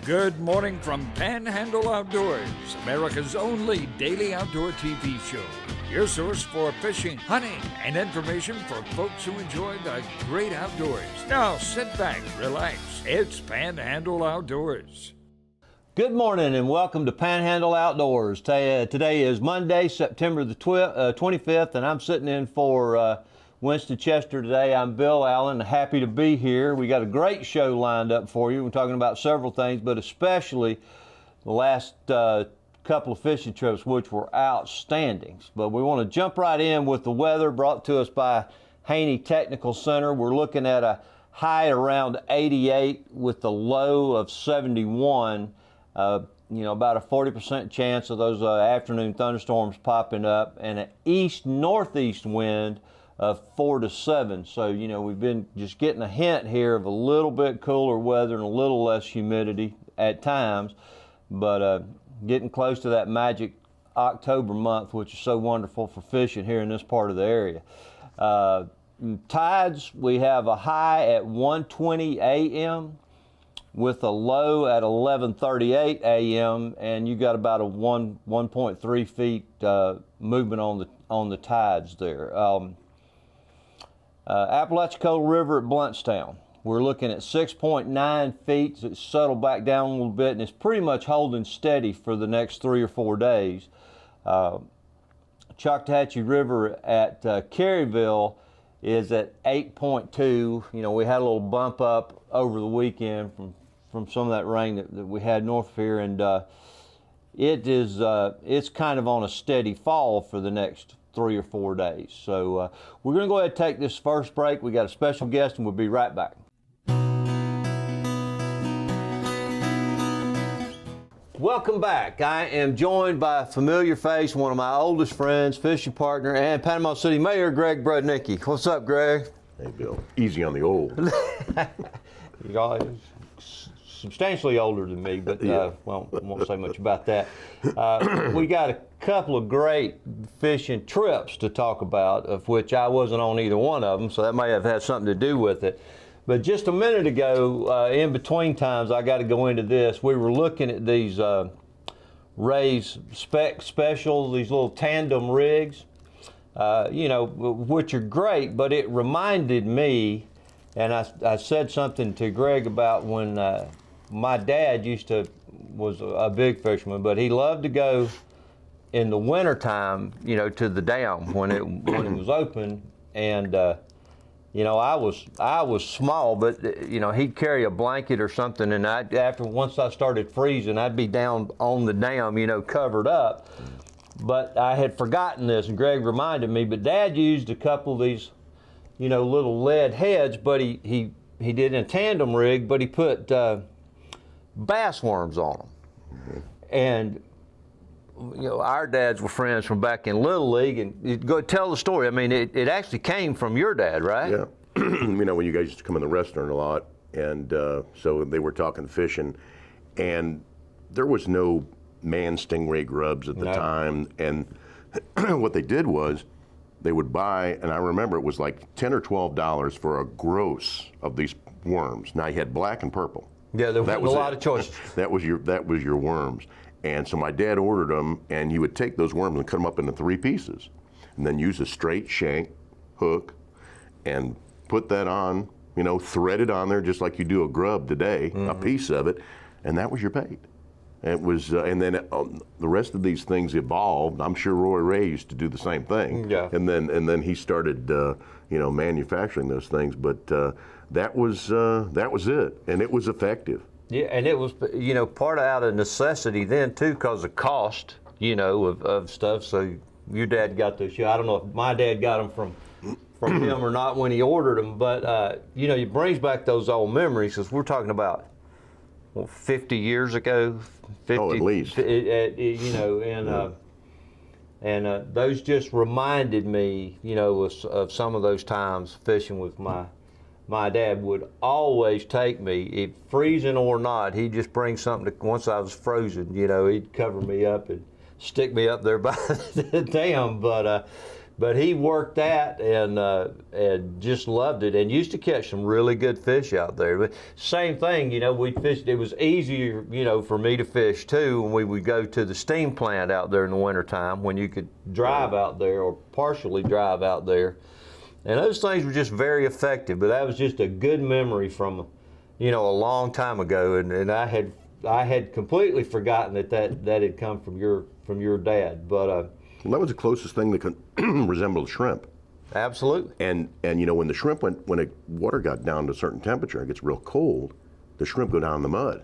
Good morning from Panhandle Outdoors, America's only daily outdoor TV show. Your source for fishing, hunting, and information for folks who enjoy the great outdoors. Now sit back, relax. It's Panhandle Outdoors. Good morning and welcome to Panhandle Outdoors. Today is Monday, September the 25th, and I'm sitting in for Winston Chester today. I'm Bill Allen, happy to be here. We got a great show lined up for you. We're talking about several things, but especially the last couple of fishing trips, which were outstanding. But we want to jump right in with the weather brought to us by Haney Technical Center. We're looking at a high around 88 with the low of 71. About a 40% chance of those afternoon thunderstorms popping up, and an east-northeast wind of 4 to 7. So, we've been just getting a hint here of a little bit cooler weather and a little less humidity at times, but getting close to that magic October month, which is so wonderful for fishing here in this part of the area. Tides, we have a high at 1:20 a.m. with a low at 11:38 a.m. and you got about a 1.3 feet movement on the tides there. Apalachicola River at Bluntstown, we're looking at 6.9 feet. It's settled back down a little bit and it's pretty much holding steady for the next 3 or 4 days. Choctawhatchee River at Caryville is at 8.2. We had a little bump up over the weekend from some of that rain that we had north of here, and it's kind of on a steady fall for the next 3 or 4 days. So we're going to go ahead and take this first break. We got a special guest and we'll be right back. Welcome back. I am joined by a familiar face, one of my oldest friends, fishing partner, and Panama City Mayor, Greg Brudnicki. What's up, Greg? Hey, Bill. Easy on the old. You're substantially older than me, but well, I won't say much about that. We got a couple of great fishing trips to talk about, of which I wasn't on either one of them, so that may have had something to do with it. But just a minute ago, in between times, I got to go into this. We were looking at these Ray's Spec Specials, these little tandem rigs, which are great, but it reminded me, and I said something to Greg about when my dad was a big fisherman, but he loved to go in the wintertime, to the dam when it was open, and I was small, but he'd carry a blanket or something, and once I started freezing, I'd be down on the dam, covered up. But I had forgotten this, and Greg reminded me. But Dad used a couple of these, little lead heads, but he did a tandem rig, but he put bass worms on them. Mm-hmm. And our dads were friends from back in Little League, and go tell the story. I mean, it actually came from your dad, right? Yeah. When you guys used to come in the restaurant a lot, and so they were talking fishing, and there was no man stingray grubs at the time, and what they did was they would buy, and I remember it was like $10 or $12 for a gross of these worms. Now you had black and purple. Yeah, there was a lot of choices. That was your worms. And so my dad ordered them, and he would take those worms and cut them up into 3 pieces, and then use a straight shank hook and put that on, thread it on there just like you do a grub today, mm-hmm. a piece of it, and that was your bait. It was, and then the rest of these things evolved. I'm sure Roy Ray used to do the same thing. Yeah. And then he started, manufacturing those things. But that was it, and it was effective. Yeah, and it was, part out of necessity then too, because of cost, of stuff. So your dad got those. I don't know if my dad got them from him or not when he ordered them, but it brings back those old memories, because we're talking about 50 years ago. 50, at least. And those just reminded me, of some of those times fishing with my dad. Would always take me, if freezing or not, he'd just bring something once I was frozen, he'd cover me up and stick me up there by the dam. But But he worked that and just loved it, and used to catch some really good fish out there. But same thing, we fished. It was easier, for me to fish too when we would go to the steam plant out there in the wintertime, when you could drive out there or partially drive out there. And those things were just very effective. But that was just a good memory from, a long time ago, and I had completely forgotten that had come from your dad. But well, that was the closest thing that could resemble shrimp. Absolutely. And when the shrimp when the water got down to a certain temperature, it gets real cold, the shrimp go down in the mud.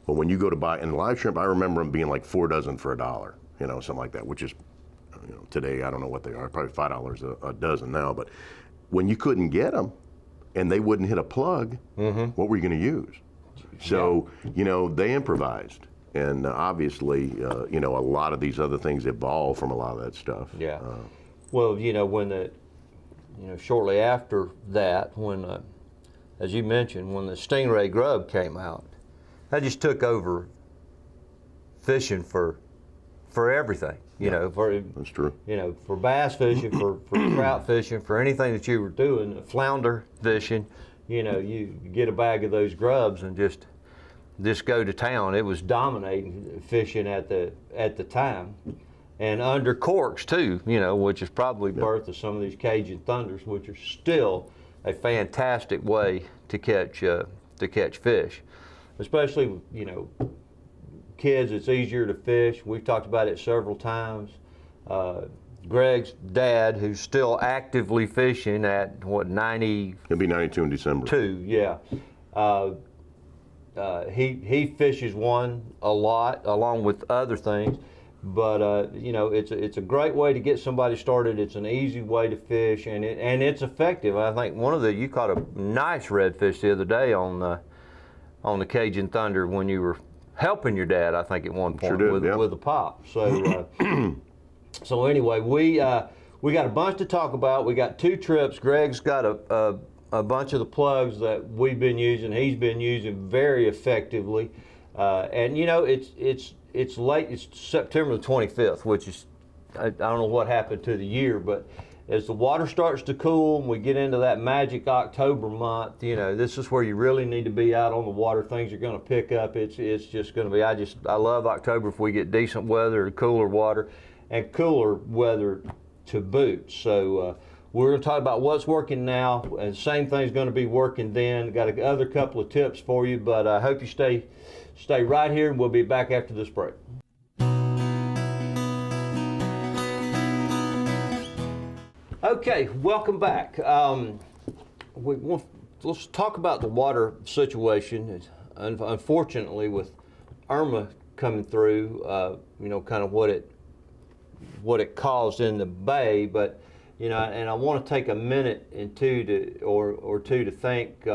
But when you go to buy, and live shrimp, I remember them being like 4 dozen for $1, something like that, which is, today, I don't know what they are, probably $5 a dozen now. But when you couldn't get them and they wouldn't hit a plug, what were you going to use? So, they improvised. And obviously, a lot of these other things evolved from a lot of that stuff. Yeah. Well, when shortly after that, when, as you mentioned, when the stingray grub came out, I just took over fishing for everything. That's true. For bass fishing, for trout fishing, for anything that you were doing, flounder fishing, you get a bag of those grubs and just go to town. It was dominating fishing at the time, and under corks too. Which is probably birth of some of these Cajun Thunders, which are still a fantastic way to catch fish, especially kids. It's easier to fish. We've talked about it several times. Greg's dad, who's still actively fishing at 90. He'll be 92 in December. 2, yeah. He fishes one a lot, along with other things, but it's a great way to get somebody started. It's an easy way to fish, and it's effective. I think you caught a nice redfish the other day on the Cajun Thunder when you were helping your dad, I think, at one point. Sure did, with a pop. So so anyway, we got a bunch to talk about. We got 2 trips. Greg's got a bunch of the plugs that we've been using, he's been using very effectively. And it's late, it's September the 25th, which is, I don't know what happened to the year, but as the water starts to cool and we get into that magic October month, this is where you really need to be out on the water. Things are going to pick up. It's just going to be, I love October if we get decent weather, cooler water, and cooler weather to boot. So, we're going to talk about what's working now, and same thing's going to be working then. Got another couple of tips for you, but I hope you stay right here, and we'll be back after this break. Okay, welcome back. Let's talk about the water situation. Unfortunately, with Irma coming through, kind of what it caused in the bay, but. And I want to take a minute or two to thank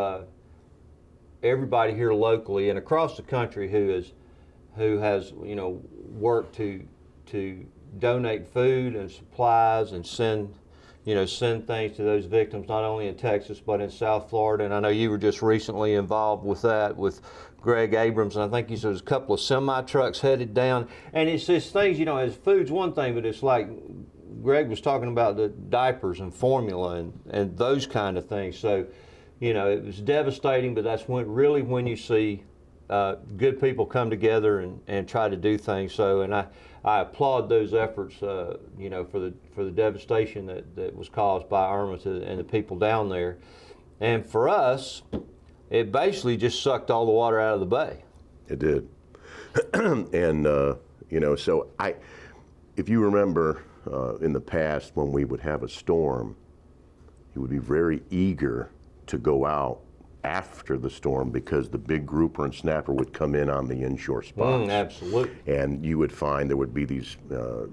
everybody here locally and across the country who has worked to donate food and supplies and send things to those victims, not only in Texas but in South Florida. And I know you were just recently involved with that with Greg Abrams, and I think he said there's a couple of semi trucks headed down. And it's just things, as food's one thing, but it's like Greg was talking about the diapers and formula and those kind of things. So, it was devastating, but that's when you see good people come together and try to do things. So, and I applaud those efforts, for the devastation that was caused by Irma and the people down there. And for us, it basically just sucked all the water out of the bay. It did. And, so if you remember, in the past, when we would have a storm, you would be very eager to go out after the storm because the big grouper and snapper would come in on the inshore spots. Absolutely. And you would find there would be these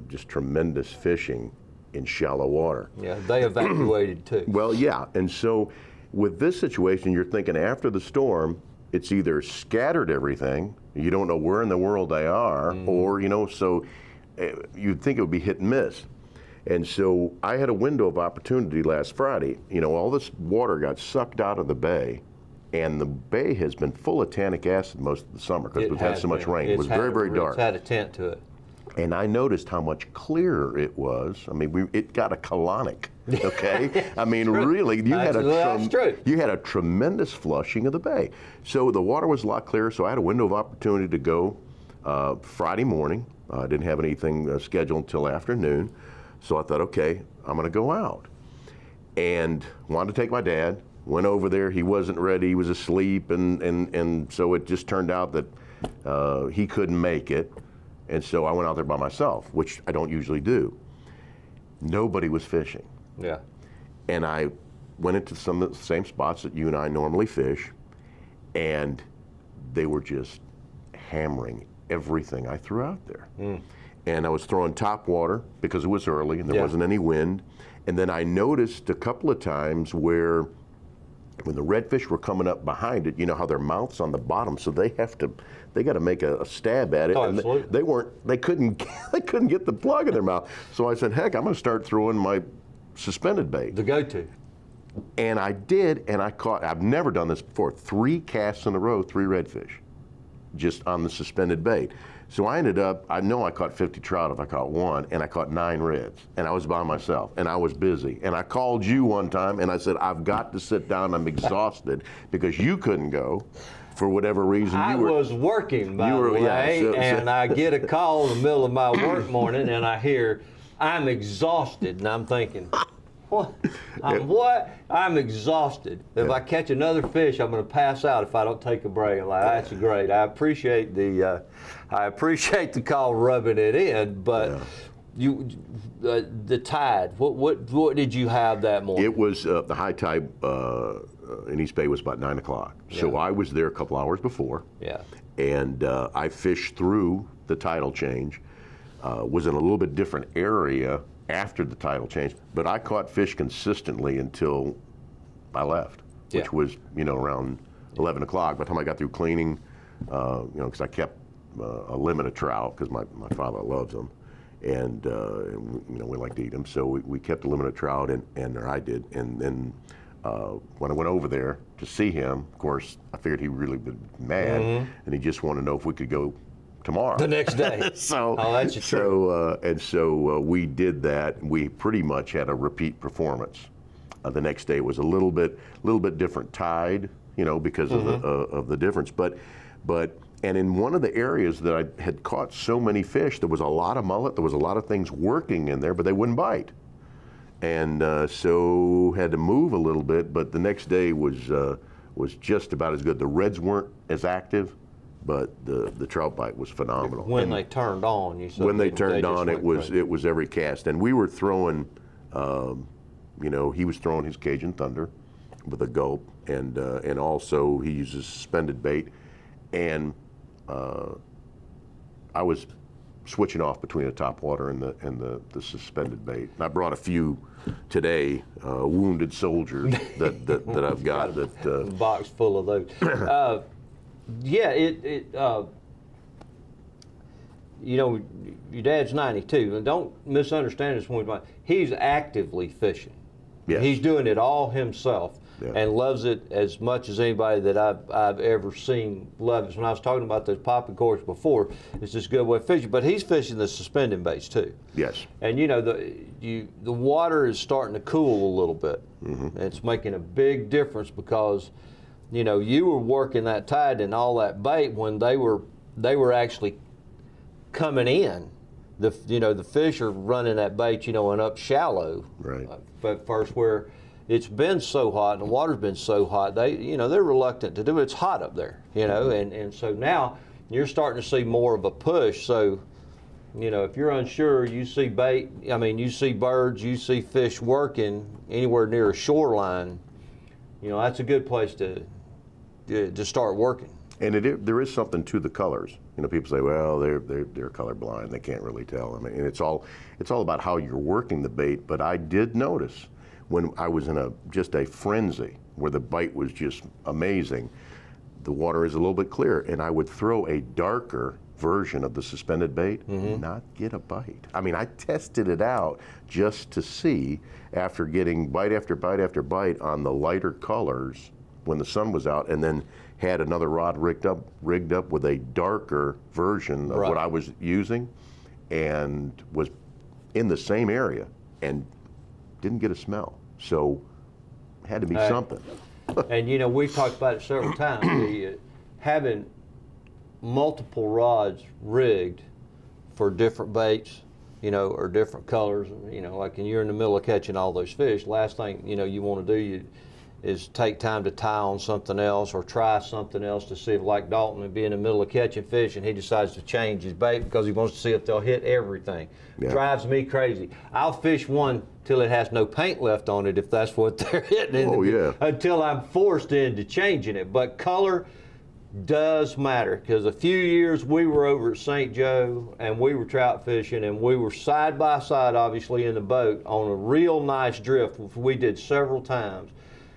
just tremendous fishing in shallow water. Yeah, they evacuated too. Well, yeah. And so with this situation, you're thinking after the storm, it's either scattered everything, you don't know where in the world they are, or, so you'd think it would be hit and miss. And so I had a window of opportunity last Friday. All this water got sucked out of the bay, and the bay has been full of tannic acid most of the summer because we've had so much rain. It was very, very dark. It's had a tint to it. And I noticed how much clearer it was. I mean, it got a colonic, okay? I mean, really, you had a tremendous flushing of the bay. So the water was a lot clearer, so I had a window of opportunity to go Friday morning. I didn't have anything scheduled until afternoon. So I thought, okay, I'm gonna go out. And wanted to take my dad, went over there, he wasn't ready, he was asleep, and so it just turned out that he couldn't make it. And so I went out there by myself, which I don't usually do. Nobody was fishing. Yeah. And I went into some of the same spots that you and I normally fish, and they were just hammering everything I threw out there. And I was throwing top water because it was early and there wasn't any wind. And then I noticed a couple of times where when the redfish were coming up behind it, you know how their mouth's on the bottom, so they got to make a stab at it. Oh, and absolutely. they couldn't get the plug in their mouth. So I said, heck, I'm going to start throwing my suspended bait. The go-to. And I did, and I've never done this before, 3 casts in a row, 3 redfish, just on the suspended bait. So I ended up, I know I caught 50 trout if I caught 1, and I caught 9 reds, and I was by myself, and I was busy. And I called you one time, and I said, I've got to sit down, I'm exhausted, because you couldn't go for whatever reason. I was working, by the way, and I get a call in the middle of my work morning, and I hear, I'm exhausted, and I'm thinking, what? I'm exhausted. If I catch another fish, I'm going to pass out if I don't take a break. I'm like, that's great. I appreciate the call rubbing it in, but the tide. What did you have that morning? It was the high tide in East Bay was about 9 o'clock. So I was there a couple hours before. Yeah. And I fished through the tidal change. Was in a little bit different area after the tidal change, but I caught fish consistently until I left, which was, around 11 o'clock. By the time I got through cleaning, because I kept a limit of trout because my father loves them, and we like to eat them, so we kept a limit of trout, or I did, and then when I went over there to see him, of course, I figured he'd really been mad, and he just wanted to know if we could go tomorrow. The next day. So, that's true. So we did that. We pretty much had a repeat performance. The next day was a little bit different tide, because of the difference. But in one of the areas that I had caught so many fish, there was a lot of mullet. There was a lot of things working in there, but they wouldn't bite. And so had to move a little bit. But the next day was just about as good. The reds weren't as active, but the trout bite was phenomenal. When they turned on, you said. When they turned on, it was every cast, and we were throwing, he was throwing his Cajun Thunder with a gulp, and also he uses suspended bait, and I was switching off between the top water and the suspended bait. And I brought a few today, wounded soldiers that I've got a box full of those. Your dad's 92, and don't misunderstand this one. He's actively fishing. Yes. He's doing it all himself and loves it as much as anybody that I've ever seen love it. When I was talking about those popping corks before, it's just a good way of fishing. But he's fishing the suspending baits too. Yes. And the water is starting to cool a little bit. And it's making a big difference because you were working that tide and all that bait when they were actually coming in. The fish are running that bait, and up shallow. Right. But first where it's been so hot and the water's been so hot, they're reluctant to do it. It's hot up there, and so now you're starting to see more of a push. So, if you're unsure, you see bait. You see birds, you see fish working anywhere near a shoreline. That's a good place to start working. And there is something to the colors. People say, well, they're colorblind. They can't really tell. And it's all about how you're working the bait. But I did notice when I was in just a frenzy where the bite was just amazing, the water is a little bit clearer, and I would throw a darker version of the suspended bait, not get a bite. I tested it out just to see, after getting bite after bite after bite on the lighter colors when the sun was out, and then had another rod rigged up with a darker version of what I was using, and was in the same area and didn't get a smell. So had to be something. And you know, we've talked about it several times. Having multiple rods rigged for different baits, you know, or different colors, you know, like when you're in the middle of catching all those fish, last thing, you know, you want to do is take time to tie on something else or try something else to see if, like Dalton would be in the middle of catching fish and he decides to change his bait because he wants to see if they'll hit everything. Yeah. Drives me crazy. I'll fish one till it has no paint left on it if that's what they're hitting until I'm forced into changing it. But color does matter, because a few years we were over at St. Joe and we were trout fishing and we were side by side obviously in the boat on a real nice drift, which we did several times.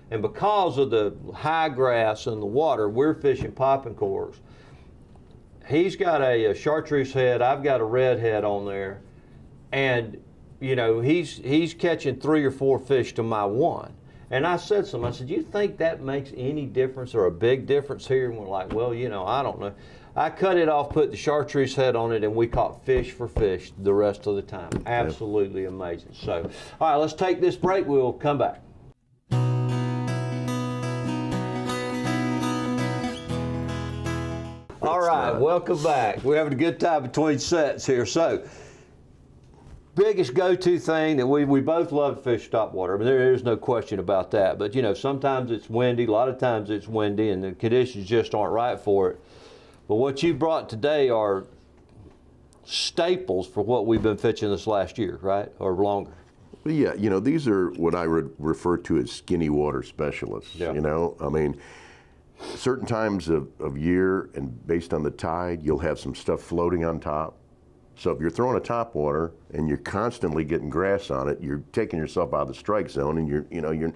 And because of the high grass and the water, we're fishing popping corks. He's got a chartreuse head, I've got a red head on there, and you know, he's catching 3 or 4 fish to my one. And I said to him, I said, you think that makes any difference or a big difference here? And we're like, well, you know, I don't know. I cut it off, put the chartreuse head on it, and we caught fish for fish the rest of the time. Absolutely amazing. So, all right, let's take this break. We'll come back. All right, welcome back. We're having a good time between sets here. So, biggest go-to thing that we both love to fish topwater. I mean, there is no question about that. But, you know, sometimes it's windy. A lot of times it's windy, and the conditions just aren't right for it. But what you brought today are staples for what we've been fishing this last year, right, or longer. Yeah, you know, these are what I would refer to as skinny water specialists. You know, I mean, certain times of year and based on the tide, you'll have some stuff floating on top. So if you're throwing a topwater and you're constantly getting grass on it, you're taking yourself out of the strike zone, and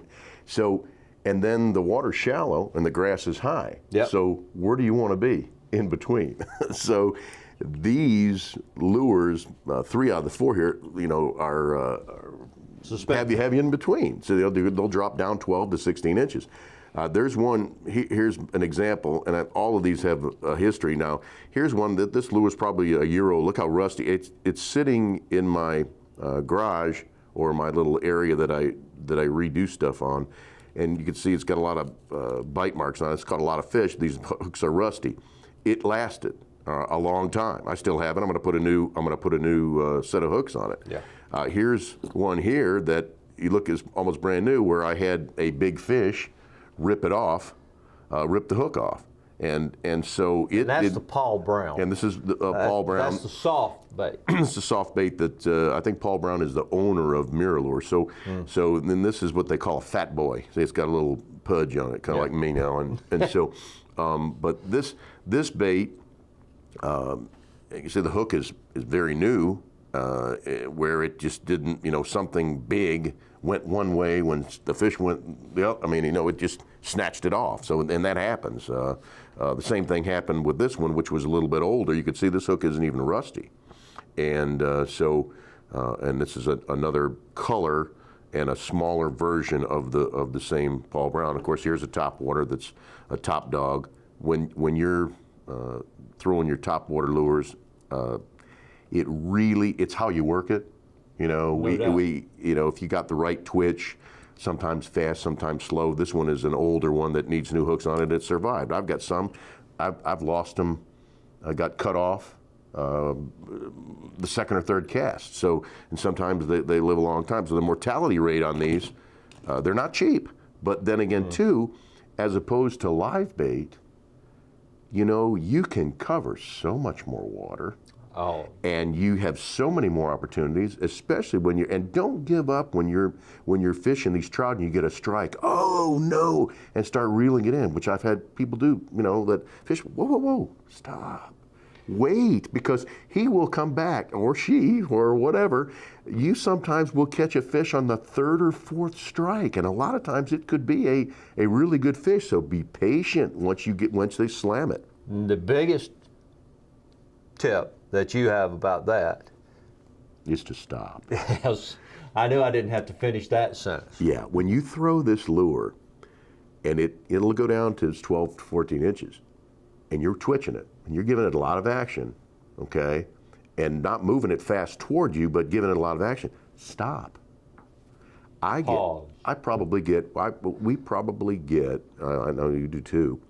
and then the water's shallow and the grass is high. So where do you want to be? In between. So these lures, 3 out of the 4 here, you know, are heavy in between. So they'll drop down 12 to 16 inches. There's one, here's an example, and all of these have a history now. Here's one that this lure is probably a year old. Look how rusty. It's sitting in my garage, or my little area that I redo stuff on, and you can see it's got a lot of bite marks on it. It's caught a lot of fish. These hooks are rusty. It lasted a long time. I still have it. I'm going to put a new set of hooks on it. Here's one here that you look is almost brand new, where I had a big fish rip it off, rip the hook off, and so it. And that's the Paul Brown. And this is the Paul Brown. That's the soft bait. It's the soft bait that I think Paul Brown is the owner of Mirror. So then this is what they call a fat boy. See, it's got a little pudge on it, kind of like me now, and so. But this bait, you see the hook is very new, where it just didn't, you know, something big went one way when the fish went the other. I mean, you know, it just snatched it off. So, and that happens. The same thing happened with this one, which was a little bit older. You could see this hook isn't even rusty. And and this is another color and a smaller version of the same Paul Brown. Of course, here's a topwater that's a top dog. When you're throwing your topwater lures, it's how you work it. You know, we if you got the right twitch, sometimes fast, sometimes slow. This one is an older one that needs new hooks on it. It survived. I've got some. I've lost them. I got cut off the second or third cast. So, and sometimes they live a long time. So the mortality rate on these, they're not cheap. But then again, too, as opposed to live bait, you know, you can cover so much more water. And you have so many more opportunities, especially when and don't give up when you're fishing these trout and you get a strike. Oh no! And start reeling it in, which I've had people do. You know, that fish. Whoa! Stop. Wait, because he will come back, or she, or whatever. You sometimes will catch a fish on the 3rd or 4th strike, and a lot of times it could be a really good fish. So be patient once they slam it. The biggest tip that you have about that is to stop. Yes, I knew I didn't have to finish that sentence. Yeah, when you throw this lure, and it'll go down to 12 to 14 inches, and you're twitching it, and you're giving it a lot of action, okay, and not moving it fast toward you, but giving it a lot of action, stop. Pause. We probably get, I know you do too,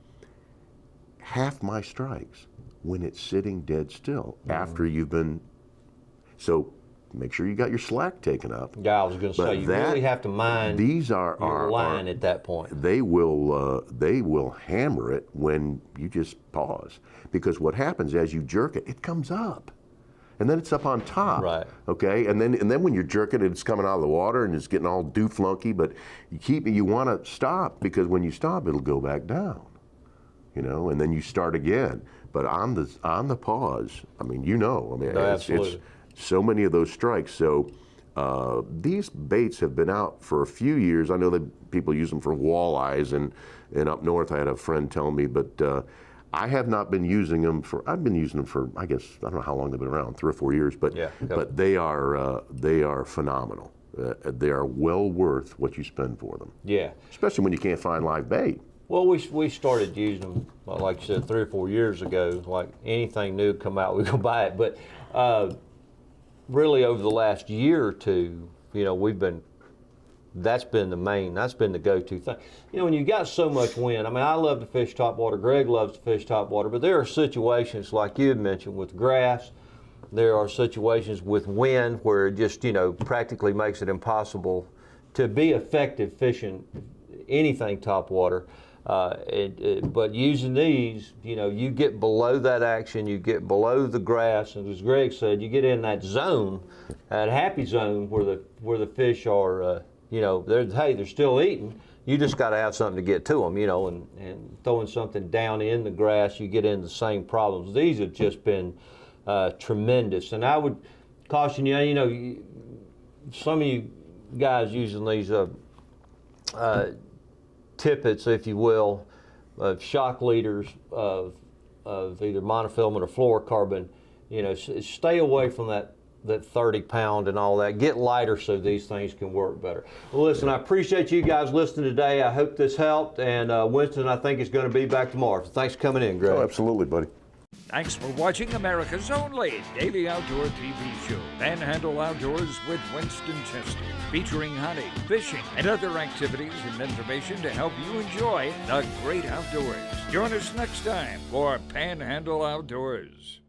half my strikes when it's sitting dead still after you've been, so make sure you got your slack taken up. Yeah, I was going to say, you really have to mind these your line at that point. They will hammer it when you just pause, because what happens as you jerk it, it comes up. And then it's up on top. Right. Okay. And then when you're jerking it, it's coming out of the water and it's getting all dooflunky. But you want to stop, because when you stop, it'll go back down. And then you start again. But on the pause, I mean, it's so many of those strikes. So these baits have been out for a few years. I know that people use them for walleyes, and up north, I had a friend tell me, but. I have not been using them I've been using them for, I guess, I don't know how long they've been around, 3 or 4 years, but they are phenomenal. They are well worth what you spend for them. Yeah. Especially when you can't find live bait. Well, we started using them, like you said, 3 or 4 years ago. Like anything new come out, we go buy it. But really over the last year or two, that's been the go-to thing. When you got so much wind, I mean, I love to fish topwater, Greg loves to fish topwater, but there are situations like you had mentioned with grass, there are situations with wind where it just, practically makes it impossible to be effective fishing anything topwater. But using these, you get below that action, you get below the grass, and as Greg said, you get in that zone, that happy zone where the fish are, they're still eating. You just got to have something to get to them, and throwing something down in the grass, you get into the same problems. These have just been tremendous. And I would caution you, some of you guys using these tippets, if you will, of shock leaders of either monofilament or fluorocarbon, stay away from that 30-pound and all that. Get lighter so these things can work better. Well, listen, I appreciate you guys listening today. I hope this helped. And Winston, I think, is going to be back tomorrow. So thanks for coming in, Greg. Oh, absolutely, buddy. Thanks for watching America's only daily outdoor TV show, Panhandle Outdoors with Winston Chester, featuring hunting, fishing, and other activities and information to help you enjoy the great outdoors. Join us next time for Panhandle Outdoors.